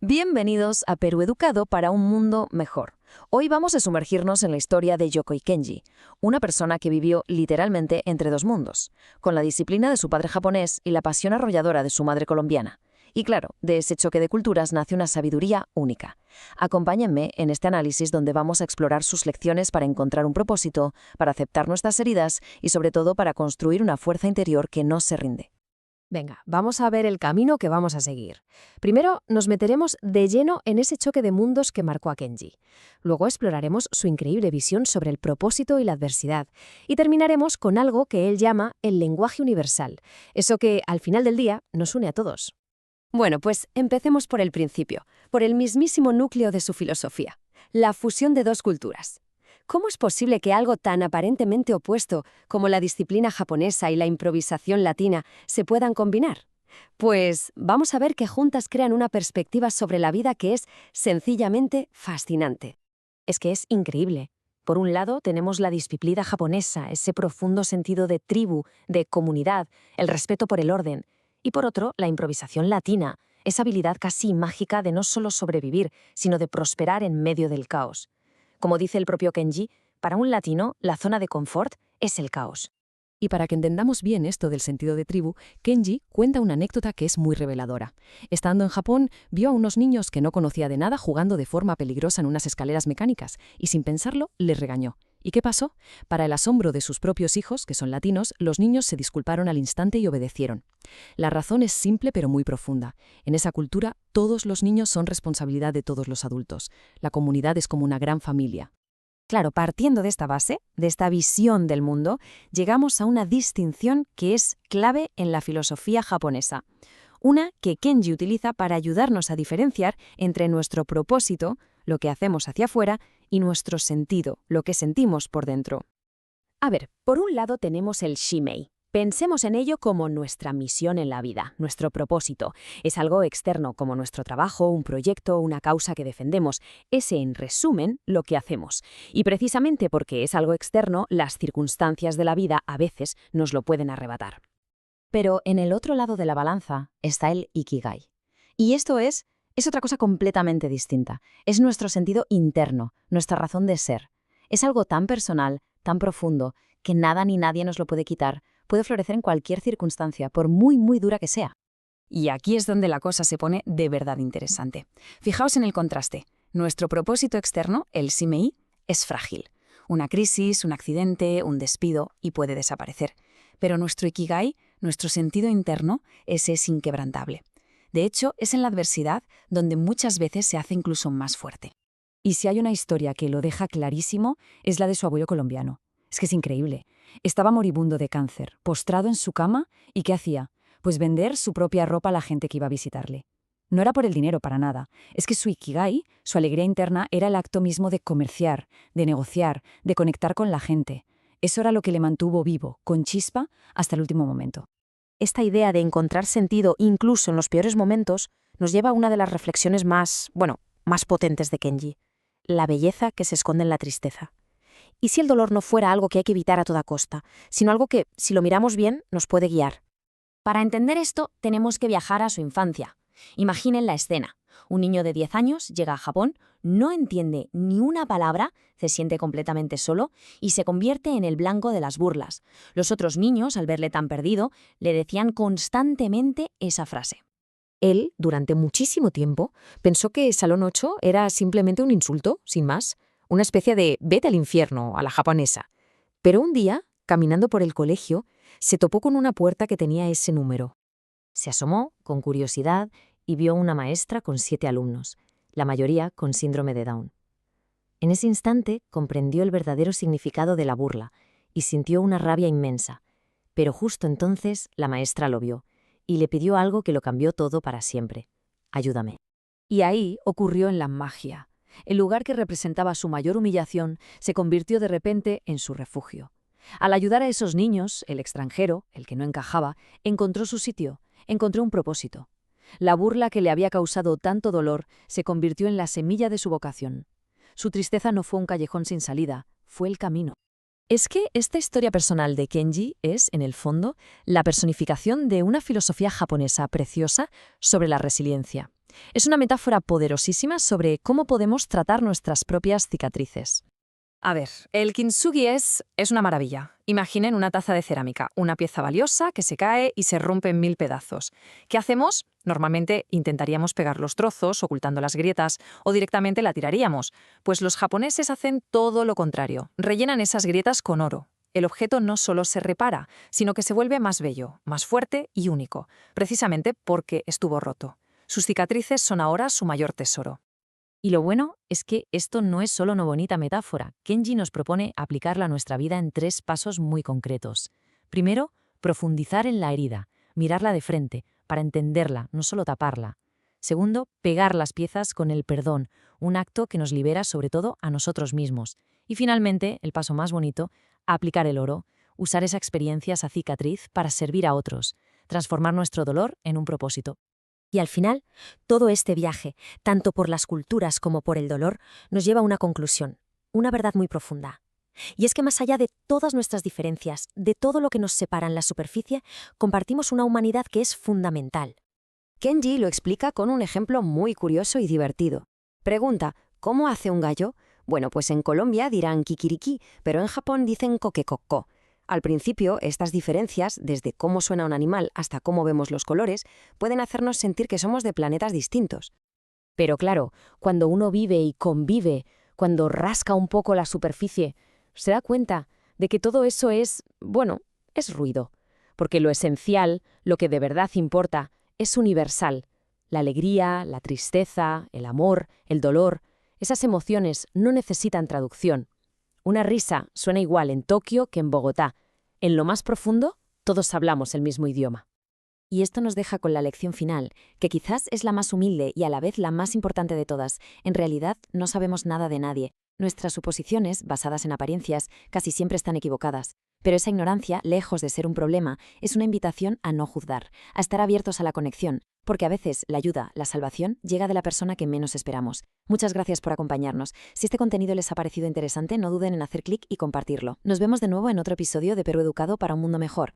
Bienvenidos a Perú Educado para un mundo mejor. Hoy vamos a sumergirnos en la historia de Yokoi Kenji, una persona que vivió literalmente entre dos mundos, con la disciplina de su padre japonés y la pasión arrolladora de su madre colombiana. Y claro, de ese choque de culturas nace una sabiduría única. Acompáñenme en este análisis donde vamos a explorar sus lecciones para encontrar un propósito, para aceptar nuestras heridas y sobre todo para construir una fuerza interior que no se rinde. Venga, vamos a ver el camino que vamos a seguir. Primero, nos meteremos de lleno en ese choque de mundos que marcó a Kenji. Luego exploraremos su increíble visión sobre el propósito y la adversidad. Y terminaremos con algo que él llama el lenguaje universal, eso que, al final del día, nos une a todos. Bueno, pues empecemos por el principio, por el mismísimo núcleo de su filosofía, la fusión de dos culturas. ¿Cómo es posible que algo tan aparentemente opuesto como la disciplina japonesa y la improvisación latina se puedan combinar? Pues vamos a ver que juntas crean una perspectiva sobre la vida que es sencillamente fascinante. Es que es increíble. Por un lado tenemos la disciplina japonesa, ese profundo sentido de tribu, de comunidad, el respeto por el orden. Y por otro, la improvisación latina, esa habilidad casi mágica de no solo sobrevivir, sino de prosperar en medio del caos. Como dice el propio Kenji, para un latino, la zona de confort es el caos. Y para que entendamos bien esto del sentido de tribu, Kenji cuenta una anécdota que es muy reveladora. Estando en Japón, vio a unos niños que no conocía de nada jugando de forma peligrosa en unas escaleras mecánicas y sin pensarlo les regañó. ¿Y qué pasó? Para el asombro de sus propios hijos, que son latinos, los niños se disculparon al instante y obedecieron. La razón es simple pero muy profunda. En esa cultura, todos los niños son responsabilidad de todos los adultos. La comunidad es como una gran familia. Claro, partiendo de esta base, de esta visión del mundo, llegamos a una distinción que es clave en la filosofía japonesa. Una que Kenji utiliza para ayudarnos a diferenciar entre nuestro propósito, lo que hacemos hacia afuera, y nuestro sentido, lo que sentimos por dentro. A ver, por un lado tenemos el Shimei. Pensemos en ello como nuestra misión en la vida, nuestro propósito. Es algo externo, como nuestro trabajo, un proyecto, una causa que defendemos. Es, en resumen, lo que hacemos. Y precisamente porque es algo externo, las circunstancias de la vida a veces nos lo pueden arrebatar. Pero en el otro lado de la balanza está el Ikigai. Y esto es otra cosa completamente distinta. Es nuestro sentido interno, nuestra razón de ser. Es algo tan personal, tan profundo, que nada ni nadie nos lo puede quitar. Puede florecer en cualquier circunstancia, por muy, muy dura que sea. Y aquí es donde la cosa se pone de verdad interesante. Fijaos en el contraste. Nuestro propósito externo, el Shimei, es frágil. Una crisis, un accidente, un despido, y puede desaparecer. Pero nuestro Ikigai, nuestro sentido interno, ese es inquebrantable. De hecho, es en la adversidad donde muchas veces se hace incluso más fuerte. Y si hay una historia que lo deja clarísimo, es la de su abuelo colombiano. Es que es increíble. Estaba moribundo de cáncer, postrado en su cama, ¿y qué hacía? Pues vender su propia ropa a la gente que iba a visitarle. No era por el dinero, para nada. Es que su Ikigai, su alegría interna, era el acto mismo de comerciar, de negociar, de conectar con la gente. Eso era lo que le mantuvo vivo, con chispa, hasta el último momento. Esta idea de encontrar sentido incluso en los peores momentos nos lleva a una de las reflexiones más potentes de Kenji. La belleza que se esconde en la tristeza. ¿Y si el dolor no fuera algo que hay que evitar a toda costa, sino algo que, si lo miramos bien, nos puede guiar? Para entender esto, tenemos que viajar a su infancia. Imaginen la escena. Un niño de 10 años llega a Japón, no entiende ni una palabra, se siente completamente solo y se convierte en el blanco de las burlas. Los otros niños, al verle tan perdido, le decían constantemente esa frase. Él, durante muchísimo tiempo, pensó que Salón 8 era simplemente un insulto, sin más, una especie de vete al infierno a la japonesa. Pero un día, caminando por el colegio, se topó con una puerta que tenía ese número. Se asomó, con curiosidad, y vio a una maestra con 7 alumnos, la mayoría con síndrome de Down. En ese instante comprendió el verdadero significado de la burla y sintió una rabia inmensa. Pero justo entonces la maestra lo vio y le pidió algo que lo cambió todo para siempre. Ayúdame. Y ahí ocurrió en la magia. El lugar que representaba su mayor humillación se convirtió de repente en su refugio. Al ayudar a esos niños, el extranjero, el que no encajaba, encontró su sitio, encontró un propósito. La burla que le había causado tanto dolor se convirtió en la semilla de su vocación. Su tristeza no fue un callejón sin salida, fue el camino. Es que esta historia personal de Kenji es, en el fondo, la personificación de una filosofía japonesa preciosa sobre la resiliencia. Es una metáfora poderosísima sobre cómo podemos tratar nuestras propias cicatrices. A ver, el kintsugi es una maravilla. Imaginen una taza de cerámica, una pieza valiosa que se cae y se rompe en 1000 pedazos. ¿Qué hacemos? Normalmente intentaríamos pegar los trozos, ocultando las grietas, o directamente la tiraríamos. Pues los japoneses hacen todo lo contrario. Rellenan esas grietas con oro. El objeto no solo se repara, sino que se vuelve más bello, más fuerte y único, precisamente porque estuvo roto. Sus cicatrices son ahora su mayor tesoro. Y lo bueno es que esto no es solo una bonita metáfora. Kenji nos propone aplicarla a nuestra vida en 3 pasos muy concretos. Primero, profundizar en la herida, mirarla de frente, para entenderla, no solo taparla. Segundo, pegar las piezas con el perdón, un acto que nos libera sobre todo a nosotros mismos. Y finalmente, el paso más bonito, aplicar el oro, usar esa experiencia, esa cicatriz, para servir a otros, transformar nuestro dolor en un propósito. Y al final, todo este viaje, tanto por las culturas como por el dolor, nos lleva a una conclusión, una verdad muy profunda. Y es que más allá de todas nuestras diferencias, de todo lo que nos separa en la superficie, compartimos una humanidad que es fundamental. Kenji lo explica con un ejemplo muy curioso y divertido. Pregunta, ¿cómo hace un gallo? Bueno, pues en Colombia dirán kikiriki, pero en Japón dicen kokekokko. Al principio, estas diferencias, desde cómo suena un animal hasta cómo vemos los colores, pueden hacernos sentir que somos de planetas distintos. Pero claro, cuando uno vive y convive, cuando rasca un poco la superficie, se da cuenta de que todo eso es ruido. Porque lo esencial, lo que de verdad importa, es universal. La alegría, la tristeza, el amor, el dolor, esas emociones no necesitan traducción. Una risa suena igual en Tokio que en Bogotá. En lo más profundo, todos hablamos el mismo idioma. Y esto nos deja con la lección final, que quizás es la más humilde y a la vez la más importante de todas. En realidad, no sabemos nada de nadie. Nuestras suposiciones, basadas en apariencias, casi siempre están equivocadas. Pero esa ignorancia, lejos de ser un problema, es una invitación a no juzgar, a estar abiertos a la conexión, porque a veces la ayuda, la salvación, llega de la persona que menos esperamos. Muchas gracias por acompañarnos. Si este contenido les ha parecido interesante, no duden en hacer clic y compartirlo. Nos vemos de nuevo en otro episodio de Perú Educado para un mundo mejor.